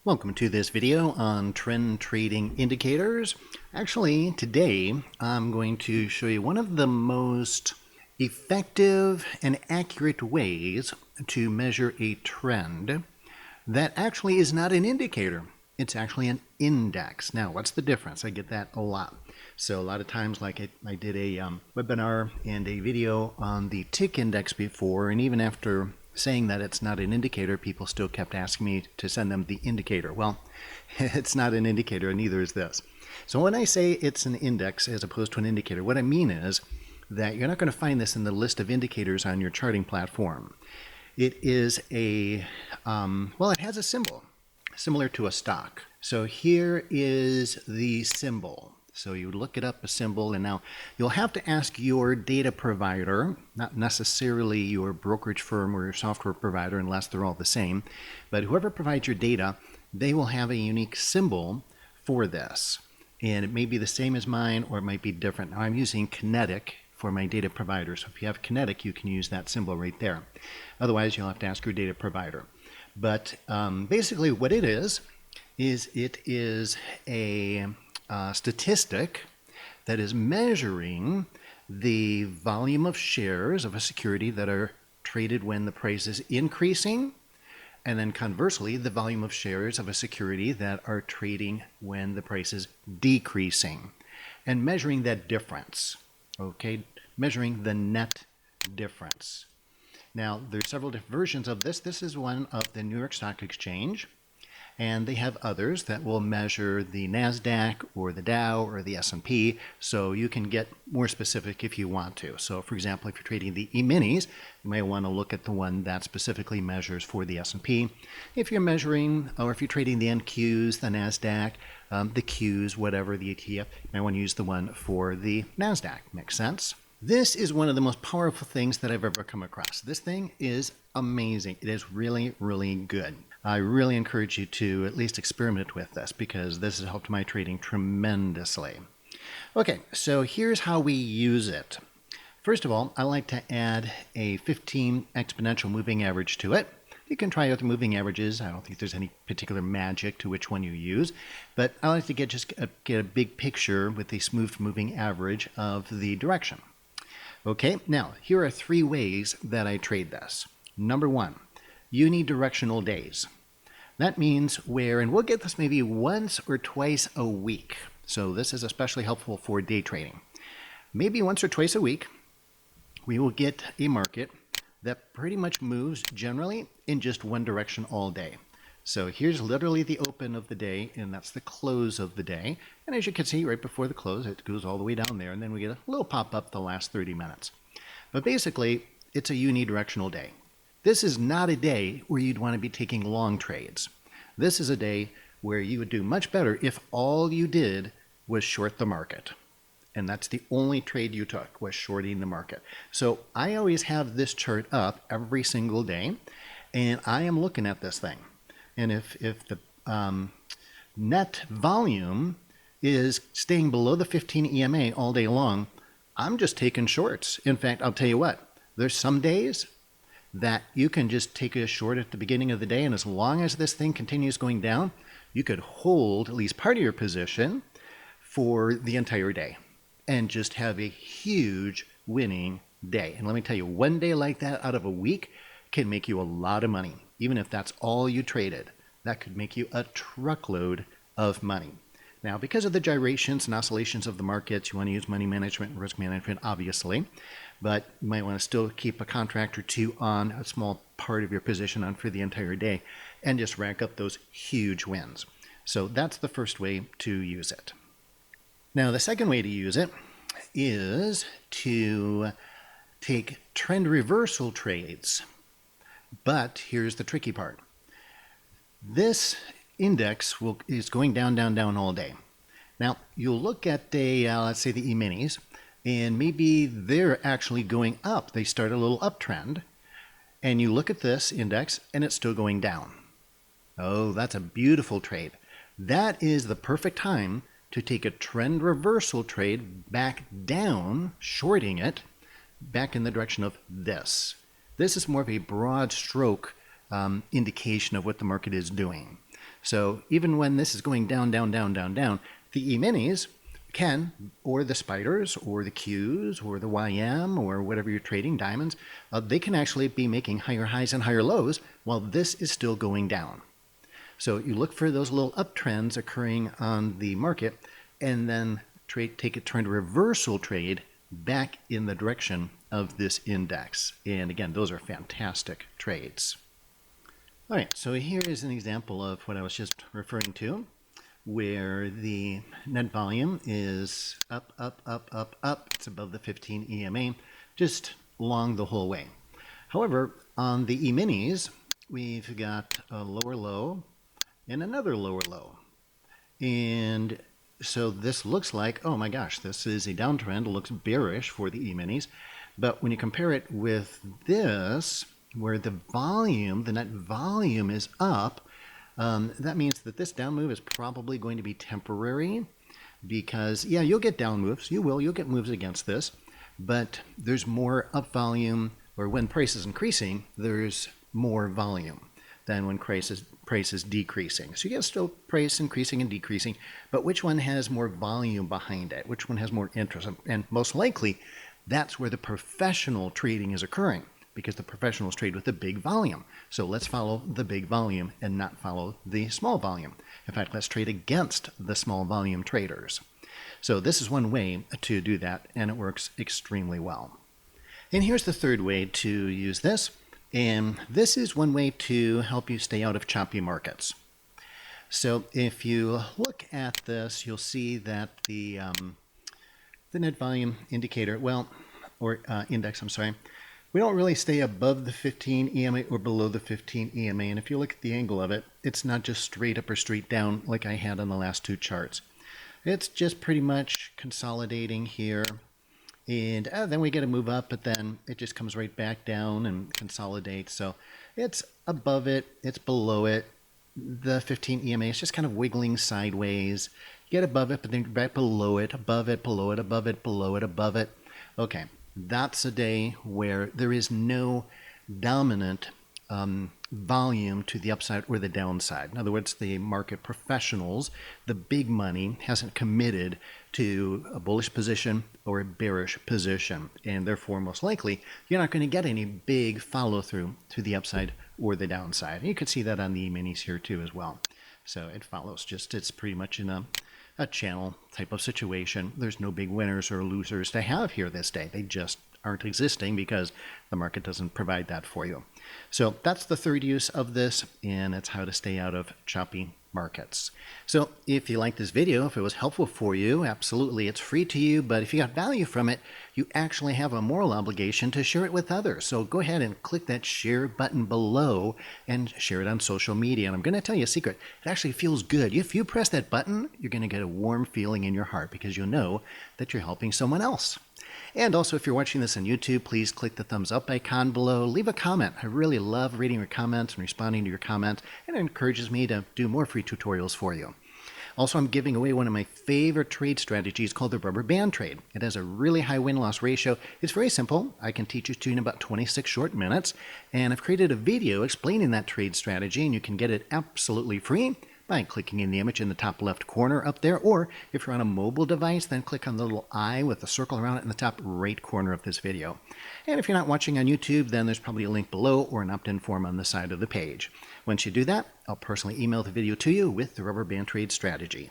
Welcome to this video on trend trading indicators. Actually, today I'm going to show you one of the most effective and accurate ways to measure a trend that actually is not an indicator. It's actually an index. Now, what's the difference? I get that a lot. So a lot of times, like I did a webinar and a video on the tick index before, and even after saying that it's not an indicator, people still kept asking me to send them the indicator. Well, it's not an indicator, and neither is this. So when I say it's an index as opposed to an indicator, what I mean is that you're not going to find this in the list of indicators on your charting platform. It is a, well, it has a symbol similar to a stock. So here is the symbol. So you look it up, a symbol, and now you'll have to ask your data provider, not necessarily your brokerage firm or your software provider unless they're all the same, but whoever provides your data, they will have a unique symbol for this. And it may be the same as mine or it might be different. Now I'm using Kinetic for my data provider. So if you have Kinetic, you can use that symbol right there. Otherwise, you'll have to ask your data provider. But basically what it is it is a statistic that is measuring the volume of shares of a security that are traded when the price is increasing, and then conversely, the volume of shares of a security that are trading when the price is decreasing, and measuring that difference, okay? Measuring the net difference. Now, there's several different versions of this. This is one of the New York Stock Exchange. And they have others that will measure the NASDAQ or the Dow or the S&P, so you can get more specific if you want to. So for example, if you're trading the E-minis, you may want to look at the one that specifically measures for the S&P. If you're measuring, or if you're trading the NQs, the NASDAQ, the Qs, whatever, the ETF, you might want to use the one for the NASDAQ. Makes sense? This is one of the most powerful things that I've ever come across. This thing is amazing. It is really, really good. I really encourage you to at least experiment with this because this has helped my trading tremendously. Okay, so here's how we use it. First of all, I like to add a 15 exponential moving average to it. You can try out the moving averages. I don't think there's any particular magic to which one you use, but I like to get a big picture with the smooth moving average of the direction. Okay, now here are three ways that I trade this. Number one, unidirectional days. That means where, and we'll get this maybe once or twice a week. So this is especially helpful for day trading. Maybe once or twice a week, we will get a market that pretty much moves generally in just one direction all day. So here's literally the open of the day, and that's the close of the day. And as you can see, right before the close, it goes all the way down there, and then we get a little pop-up the last 30 minutes. But basically, it's a unidirectional day. This is not a day where you'd want to be taking long trades. This is a day where you would do much better if all you did was short the market. And that's the only trade you took, was shorting the market. So I always have this chart up every single day, and I am looking at this thing. And if the net volume is staying below the 15 EMA all day long, I'm just taking shorts. In fact, I'll tell you what, there's some days that you can just take a short at the beginning of the day, and as long as this thing continues going down, you could hold at least part of your position for the entire day and just have a huge winning day. And let me tell you, one day like that out of a week can make you a lot of money. Even if that's all you traded, that could make you a truckload of money. Now, because of the gyrations and oscillations of the markets, you want to use money management and risk management, obviously, but you might want to still keep a contract or two on a small part of your position on for the entire day and just rack up those huge wins. So that's the first way to use it. Now, the second way to use it is to take trend reversal trades. But here's the tricky part. This index is going down, down, down all day. Now, you'll look at let's say the E-minis, and maybe they're actually going up. They start a little uptrend, and you look at this index, and it's still going down. Oh, that's a beautiful trade. That is the perfect time to take a trend reversal trade back down, shorting it, back in the direction of this. This is more of a broad stroke indication of what the market is doing. So even when this is going down, down, down, down, down, the E-minis can, or the spiders, or the Qs, or the YM, or whatever you're trading, diamonds, they can actually be making higher highs and higher lows while this is still going down. So you look for those little uptrends occurring on the market, and then turn a reversal trade back in the direction of this index. And again, those are fantastic trades. All right, so here is an example of what I was just referring to, where the net volume is up, up, up, up, up. It's above the 15 EMA, just along the whole way. However, on the E-minis, we've got a lower low and another lower low. And so this looks like, oh my gosh, this is a downtrend. It looks bearish for the E-minis. But when you compare it with this, where the volume, the net volume is up, that means that this down move is probably going to be temporary, because, yeah, you'll get down moves. You'll get moves against this, but there's more up volume, or when price is increasing, there's more volume than when price is decreasing. So you get still price increasing and decreasing, but which one has more volume behind it? Which one has more interest? And most likely, that's where the professional trading is occurring, because the professionals trade with the big volume. So let's follow the big volume and not follow the small volume. In fact, let's trade against the small volume traders. So this is one way to do that, and it works extremely well. And here's the third way to use this. And this is one way to help you stay out of choppy markets. So if you look at this, you'll see that the net volume indicator, index, I'm sorry, we don't really stay above the 15 EMA or below the 15 EMA. And if you look at the angle of it, it's not just straight up or straight down like I had on the last two charts. It's just pretty much consolidating here. And then we get a move up, but then it just comes right back down and consolidates. So it's above it, it's below it. The 15 EMA is just kind of wiggling sideways. You get above it, but then back below it, above it, below it, above it, below it, above it. Okay, that's a day where there is no dominant volume to the upside or the downside. In other words, the market professionals, the big money, hasn't committed to a bullish position or a bearish position, and therefore most likely you're not going to get any big follow through to the upside or the downside. And you can see that on the E-minis here too as well. So it follows, just it's pretty much in a channel type of situation. There's no big winners or losers to have here this day. They just aren't existing because the market doesn't provide that for you. So that's the third use of this, and it's how to stay out of choppy markets. So if you like this video, if it was helpful for you, absolutely, it's free to you, but if you got value from it, you actually have a moral obligation to share it with others. So go ahead and click that share button below and share it on social media. And I'm going to tell you a secret. It actually feels good. If you press that button, you're going to get a warm feeling in your heart because you'll know that you're helping someone else. And also, if you're watching this on YouTube, please click the thumbs up icon below. Leave a comment. I really love reading your comments and responding to your comments, and it encourages me to do more free tutorials for you. Also, I'm giving away one of my favorite trade strategies called the rubber band trade. It has a really high win-loss ratio. It's very simple. I can teach it to you in about 26 short minutes, and I've created a video explaining that trade strategy, and you can get it absolutely free by clicking in the image in the top left corner up there, or if you're on a mobile device, then click on the little eye with the circle around it in the top right corner of this video. And if you're not watching on YouTube, then there's probably a link below or an opt-in form on the side of the page. Once you do that, I'll personally email the video to you with the rubber band trade strategy.